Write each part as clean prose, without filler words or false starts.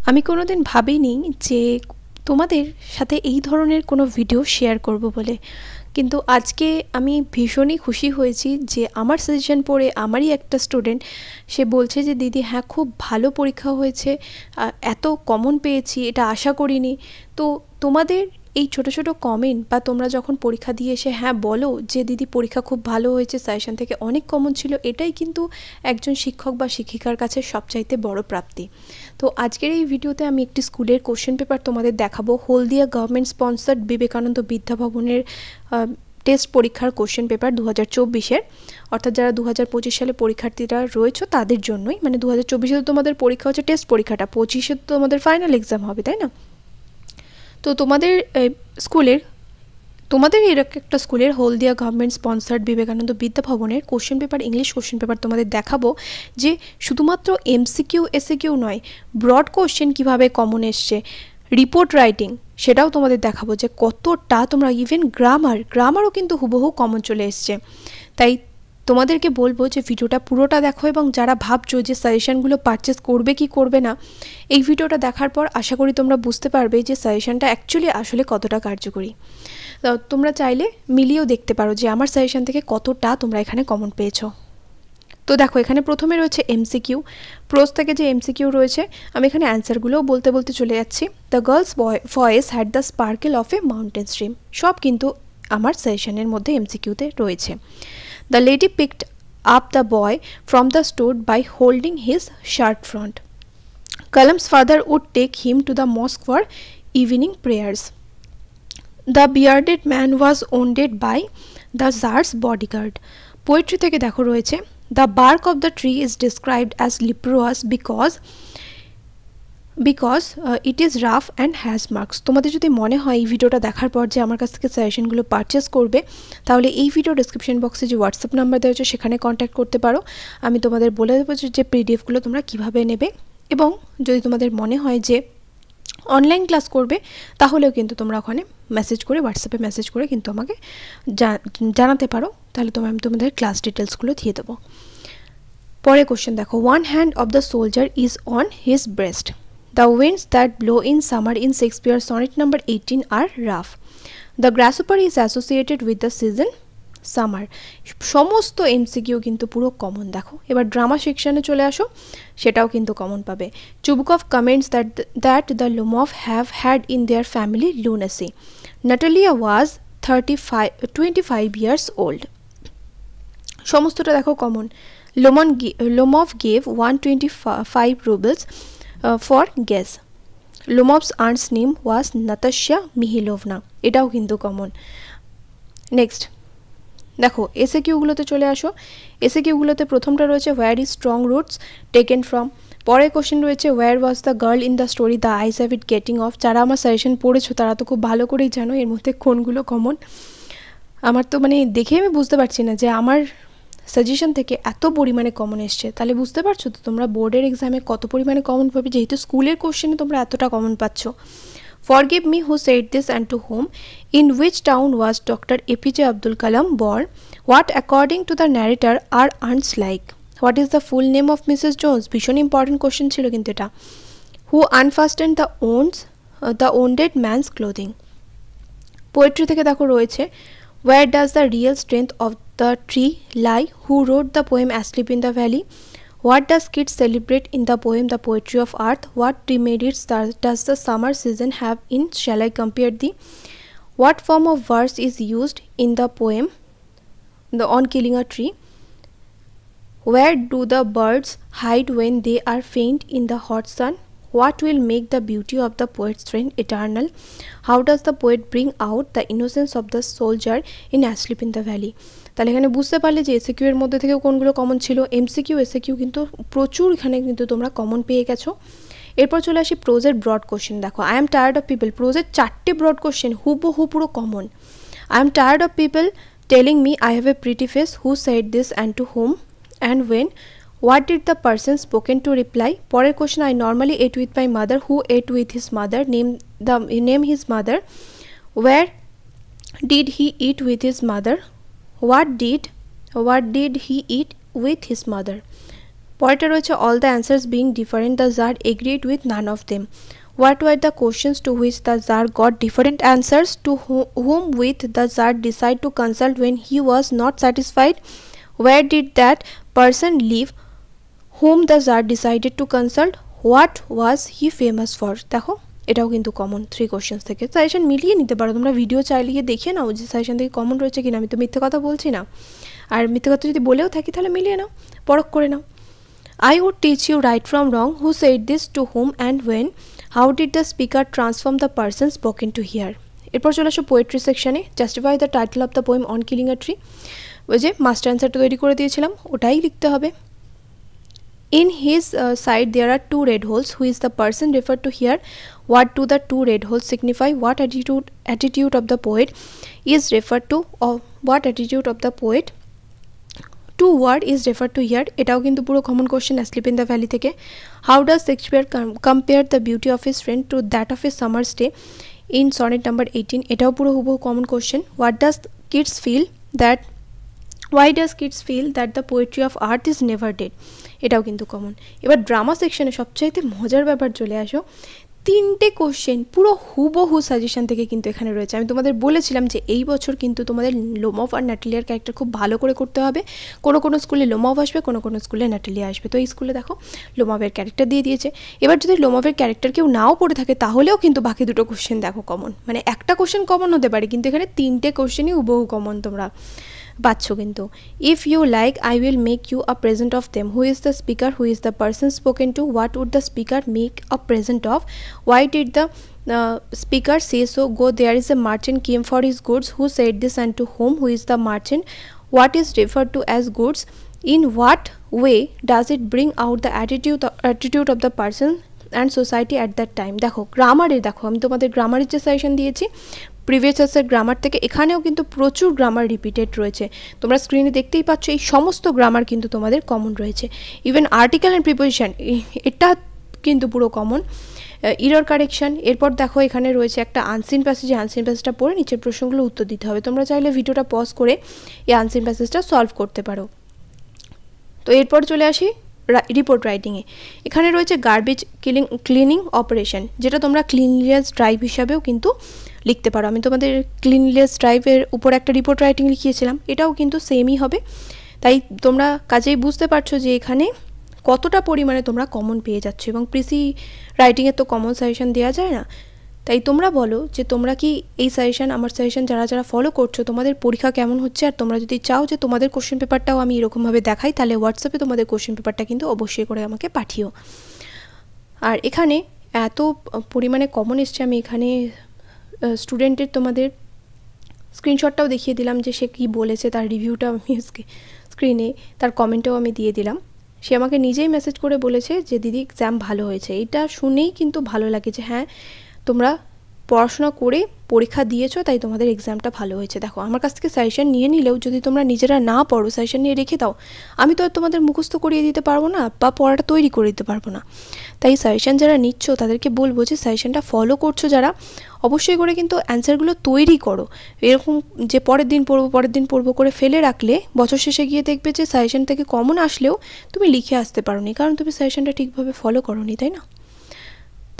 আমি কোনোদিন ভাবিনি যে তোমাদের সাথে এই ধরনের কোনো ভিডিও শেয়ার করব বলে, কিন্তু আজকে আমি ভীষণই খুশি হয়েছি যে আমার সাজেশন পড়ে আমারই একটা স্টুডেন্ট সে বলছে যে দিদি হ্যাঁ খুব ভালো পরীক্ষা হয়েছে, এত কমন পেয়েছি এটা আশা করিনি। তো তোমাদের এই ছোট ছোট কমেন্ট বা তোমরা যখন পরীক্ষা দিয়ে এসে হ্যাঁ বলো যে দিদি পরীক্ষা খুব ভালো হয়েছে, সাজেশন থেকে অনেক কমন ছিল, এটাই কিন্তু একজন শিক্ষক বা শিক্ষিকার কাছে সবচাইতে বড় প্রাপ্তি। তো আজকের এই ভিডিওতে আমি একটি স্কুলের কোশ্চেন পেপার তোমাদের দেখাবো। হলদিয়া গভর্নমেন্ট স্পন্সার্ড বিবেকানন্দ বিদ্যাভবনের টেস্ট পরীক্ষার কোশ্চেন পেপার 2024-এর, অর্থাৎ যারা 2025 সালে পরীক্ষার্থীরা রয়েছে তাদের জন্যই। মানে 2024-এ তো তোমাদের পরীক্ষা হচ্ছে টেস্ট পরীক্ষাটা, 25-এ তো তোমাদের ফাইনাল এক্সাম হবে, তাই না? তো তোমাদের এরকম একটা স্কুলের হলদিয়া গভর্নমেন্ট স্পন্সার্ড বিবেকানন্দ বিদ্যাভবনের question paper, English question paper তোমাদের দেখাবো যে শুধুমাত্র এমসিকিউ এসএকিউ নয়, ব্রড কোশ্চেন কিভাবে কমন এসছে, রিপোর্ট রাইটিং সেটাও তোমাদের দেখাবো যে কতটা তোমরা, ইভেন গ্রামারও কিন্তু হুবহু কমন চলে এসছে। তাই তোমাদেরকে বলবো যে ভিডিওটা পুরোটা দেখো, এবং যারা ভাবছো যে সাজেশনগুলো পারচেস করবে কি করবে না, এই ভিডিওটা দেখার পর আশা করি তোমরা বুঝতে পারবে যে সাজেশনটা অ্যাকচুয়ালি আসলে কতটা কার্যকরী। তো তোমরা চাইলে মিলিয়েও দেখতে পারো যে আমার সাজেশন থেকে কতটা তোমরা এখানে কমন পেয়েছো। তো দেখো এখানে প্রথমে রয়েছে এমসিকিউ। প্রোজ থেকে যে এমসিকিউ রয়েছে আমি এখানে অ্যান্সারগুলোও বলতে বলতে চলে যাচ্ছি। The girl's voice had the sparkle of a mountain stream, সব কিন্তু আমার সাজেশনের মধ্যে এমসিকিউতে রয়েছে। The lady picked up the boy from the store by holding his shirt front. Kalam's father would take him to the mosque for evening prayers. The bearded man was wounded by the czar's bodyguard. Poetry থেকে দেখো রয়েছে the bark of the tree is described as leprous because it is rough and has marks. তোমাদের যদি মনে হয় এই ভিডিওটা দেখার পর যে আমার কাছ থেকে সাজেশনগুলো পারচেস করবে, তাহলে এই ভিডিও ডিসক্রিপশন বক্সে যে হোয়াটসঅ্যাপ নাম্বার দেওয়া হচ্ছে সেখানে কন্ট্যাক্ট করতে পারো। আমি তোমাদের বলে দেবো যে পিডিএফগুলো তোমরা কীভাবে নেবে, এবং যদি তোমাদের মনে হয় যে অনলাইন ক্লাস করবে তাহলেও কিন্তু তোমরা ওখানে মেসেজ করে, হোয়াটসঅ্যাপে মেসেজ করে কিন্তু আমাকে জানাতে পারো, তাহলে আমি তোমাদের ক্লাস ডিটেলসগুলো দিয়ে দেবো। পরে কোশ্চেন দেখো, one hand of the soldier is on his breast. The winds that blow in summer in Shakespeare sonnet number 18 R rough. The গ্রাসহপার is associated with the season summer. সমস্ত এমসিকিউ কিন্তু পুরো common. দেখো এবার drama সেকশনে চলে আসো, সেটাও কিন্তু কমন পাবে। Chubukov comments that the Lomovs have had in their family lunacy. Natalia was 25 years old. সমস্তটা দেখো common. Lomov gave 125 rubles for gas. Lomov's aunt's name was Natasha Mihilovna. এটাও কিন্তু কমন। নেক্সট দেখো এসএকিউগুলোতে চলে আসো। এসএকিউগুলোতে প্রথমটা রয়েছে where is strong roots taken from. পরের কোশ্চেন রয়েছে where was the girl in the story the eyes have it getting off. যারা আমার সাজেশন পড়েছো তারা তো খুব ভালো করেই জানো এর মধ্যে কোনগুলো কমন। আমার তো মানে দেখে আমি বুঝতে পারছি না যে আমার সাজেশন থেকে এত পরিমাণে কমন এসছে, তাহলে বুঝতে পারছো তো তোমরা বোর্ডের এক্সামে কত পরিমাণে কমন পাবে, যেহেতু স্কুলের কোশ্চেনে তোমরা এতটা কমন পাচ্ছ। Forgive me who said this and to whom. In which town was doctor A P J Abdul Kalam born. What according to the narrator are urns like. What is the full name of Mrs Jones. ভীষণ important question ছিল কিন্তু এটা। Who unfastened the wounded man's clothing. Poetry থেকে দেখো রয়েছে where does the real strength of the tree lie. Who wrote the poem Asleep in the Valley. What does kids celebrate in the poem The Poetry of Earth. What remedies does the summer season have in Shall I Compare Thee. What form of verse is used in the poem On Killing a Tree. Where do the birds hide when they are faint in the hot sun. What will make the beauty of the poet's friend eternal. How does the poet bring out the innocence of the soldier in Asleep in the Valley. তাহলে এখানে বুঝতে পারলে যে SAQ এর মধ্যে থেকে কোনগুলো common ছিল। এমসিকিউ এসএকিউ কিন্তু প্রচুর এখানে কিন্তু তোমরা কমন পেয়ে গেছো। এরপর চলে আসি প্রোজের ব্রড কোশ্চেন। দেখো I am tired of people, প্রোজের 4টে ব্রড কোশ্চেন হুবহু পুরো common. I am tired of people telling me I have a pretty face. Who said this and to whom and when. What did the person spoken to reply. পরের question, I normally ate with my mother. Who ate with his mother. Name his mother. Where did he eat with his mother. What did he eat with his mother. পরেরটা রয়েছে all the answers being different the jar agreed with none of them. What were the questions to which the Tsar got different answers? To whom with the Tsar decide to consult when he was not satisfied? Where did that person live whom the Tsar decided to consult? What was he famous for? দেখো এটাও কিন্তু common 3 questions থেকে। Suggestion মিলিয়ে নিতে পারো তোমরা, video চাইলে গিয়ে দেখে নাও যে সাজেশন থেকে কমন রয়েছে কিনা। আমি তো মিথ্যে কথা বলছি না, আর মিথ্যে কথা যদি বলেও থাকি তাহলে মিলিয়ে নাও, পরখ করে নাও। I would teach you right from wrong. Who said this, to whom and when? How did the speaker transform the person spoken to here? এরপর চলে আসো পোয়েট্রি সেকশনে। Justify the title of the poem on killing a tree. ওই যে master অ্যান্সারটা তৈরি করে দিয়েছিলাম, ওটাই লিখতে হবে। In his side there are 2 red holes. Who is the person referred to here? What do the 2 red holes signify? What attitude of the poet is referred to, or what attitude of the poet to what is referred to here? এটাও কিন্তু পুরো common question asleep in the valley থেকে। How does Shakespeare compare the beauty of his friend to that of his summer stay in sonnet number 18? এটাও পুরো হুবহু common question. What does kids feel that Why does kids feel that the poetry of art is never dead? এটাও কিন্তু common. এবার drama সেকশনে সবচাইতে মজার ব্যাপার চলে আসো। 3টে কোশ্চেন পুরো হুবহু সাজেশন থেকে কিন্তু এখানে রয়েছে। আমি তোমাদের বলেছিলাম যে এই বছর কিন্তু তোমাদের লোমভ আর ন্যাটেলিয়ার ক্যারেক্টার খুব ভালো করে করতে হবে। কোনো স্কুলে লোমভ আসবে, কোনো স্কুলে ন্যাটেলিয়া আসবে। তো এই স্কুলে দেখো লোমভের ক্যারেক্টার দিয়ে দিয়েছে। এবার যদি লোমভের ক্যারেক্টার কেউ নাও পড়ে থাকে তাহলেও কিন্তু বাকি 2টো কোশ্চেন দেখো কমন, মানে একটা কোশ্চেন কমন হতে পারে কিন্তু এখানে 3টে কোশ্চেনই হুবহু কমন তোমরা পাচ্ছ কিন্তু। If you like I will make you a present of them. Who is the speaker? Who is the person spoken to? What would the speaker make a present of? Why did the speaker say so? Go there is a merchant came for his goods. Who said this and to whom? Who is the merchant? What is referred to as goods? In what way does it bring out the attitude of the person and society at that time? দেখো গ্রামারের, দেখো আমি তোমাদের গ্রামারের যে suggestion দিয়েছি previous ইয়ার্সের grammar থেকে, এখানেও কিন্তু প্রচুর গ্রামার রিপিটেড রয়েছে। তোমরা স্ক্রিনে দেখতেই পাচ্ছ এই সমস্ত গ্রামার কিন্তু তোমাদের কমন রয়েছে। ইভেন আর্টিকেল অ্যান্ড প্রিপোজিশন এটা কিন্তু পুরো কমন। ইরর কারেকশন, এরপর দেখো এখানে রয়েছে একটা আনসিন প্যাসেজ। আনসিন প্যাসেজটা পড়ে নিচের প্রশ্নগুলো উত্তর দিতে হবে। তোমরা চাইলে ভিডিওটা পজ করে এই আনসিন প্যাসেজটা সলভ করতে পারো। তো এরপর চলে আসি রিপোর্ট রাইটিংয়ে। এখানে রয়েছে গার্বেজ ক্লিনিং অপারেশন, যেটা তোমরা ক্লিনলিনেস ড্রাইভ হিসাবেও কিন্তু লিখতে পারো। আমি তোমাদের ক্লিনলিনেস ড্রাইভের উপর একটা রিপোর্ট রাইটিং লিখিয়েছিলাম, এটাও কিন্তু সেমই হবে। তাই তোমরা কাজেই বুঝতে পারছো যে এখানে কতটা পরিমাণে তোমরা কমন পেয়ে যাচ্ছ। এবং প্রিসি রাইটিংয়ের তো কমন সাজেশন দেওয়া যায় না। তাই তোমরা বলো যে তোমরা কি এই সাজেশন, আমার সাজেশন যারা ফলো করছো, তোমাদের পরীক্ষা কেমন হচ্ছে? আর তোমরা যদি চাও যে তোমাদের কোশ্চেন পেপারটাও আমি এরকমভাবে দেখাই, তাহলে হোয়াটসঅ্যাপে তোমাদের কোশ্চেন পেপারটা কিন্তু অবশ্যই করে আমাকে পাঠিও। আর এখানে এত পরিমাণে কমন এসছে, আমি এখানে স্টুডেন্টের তোমাদের স্ক্রিনশটটাও দেখিয়ে দিলাম যে সে কী বলেছে, তার রিভিউটা আমি স্ক্রিনে, তার কমেন্টও আমি দিয়ে দিলাম। সে আমাকে নিজেই মেসেজ করে বলেছে যে দিদি এক্সাম ভালো হয়েছে। এটা শুনেই কিন্তু ভালো লাগে যে হ্যাঁ তোমরা পড়াশোনা করে পরীক্ষা দিয়েছো, তাই তোমাদের এক্সামটা ভালো হয়েছে। দেখো আমার কাছ থেকে সাজেশন নিয়ে নিলেও যদি তোমরা নিজেরা না পড়ো, সাজেশন নিয়ে রেখে দাও, আমি তো আর তোমাদের মুখস্থ করিয়ে দিতে পারবো না বা পড়াটা তৈরি করে দিতে পারবো না। তাই সাজেশন যারা নিচ্ছ তাদেরকে বলবো যে সাজেশনটা ফলো করছো যারা, অবশ্যই করে কিন্তু অ্যান্সারগুলো তৈরি করো। এরকম যে পরের দিন পড়বো করে ফেলে রাখলে বছর শেষে গিয়ে দেখবে যে সাজেশন থেকে কমন আসলেও তুমি লিখে আসতে পারোনি, কারণ তুমি সাজেশনটা ঠিকভাবে ফলো করোনি, তাই না?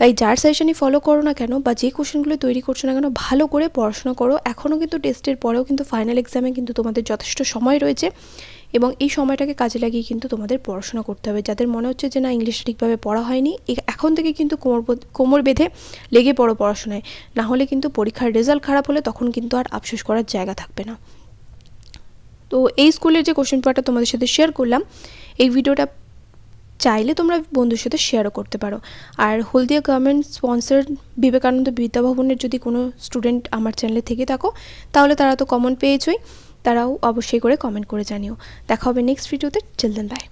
তাই যার সাজেশনই ফলো করো না কেন বা যে কোশ্চেনগুলো তৈরি করছো না কেন, ভালো করে পড়াশোনা করো। এখনও কিন্তু টেস্টের পরেও কিন্তু ফাইনাল এক্সামে কিন্তু তোমাদের যথেষ্ট সময় রয়েছে, এবং এই সময়টাকে কাজে লাগিয়ে কিন্তু তোমাদের পড়াশোনা করতে হবে। যাদের মনে হচ্ছে যে না ইংলিশটা ঠিকভাবে পড়া হয়নি, এখন থেকে কিন্তু কোমর বেঁধে লেগে পড়ো পড়াশোনায়, না হলে কিন্তু পরীক্ষার রেজাল্ট খারাপ হলে তখন কিন্তু আর আফসোস করার জায়গা থাকবে না। তো এই স্কুলের যে কোশ্চেন পেপারটা তোমাদের সাথে শেয়ার করলাম, এই ভিডিওটা চাইলে তোমরা বন্ধুর সাথে শেয়ারও করতে পারো। আর হলদিয়া গভর্নমেন্ট স্পন্সার্ড বিবেকানন্দ বিদ্যাভবনের যদি কোনো স্টুডেন্ট আমার চ্যানেলে থেকে থাকো, তাহলে তারা তো কমন পেয়েছই, তারাও অবশ্যই করে কমেন্ট করে জানিও। দেখা হবে নেক্সট ভিডিওতে। Children by.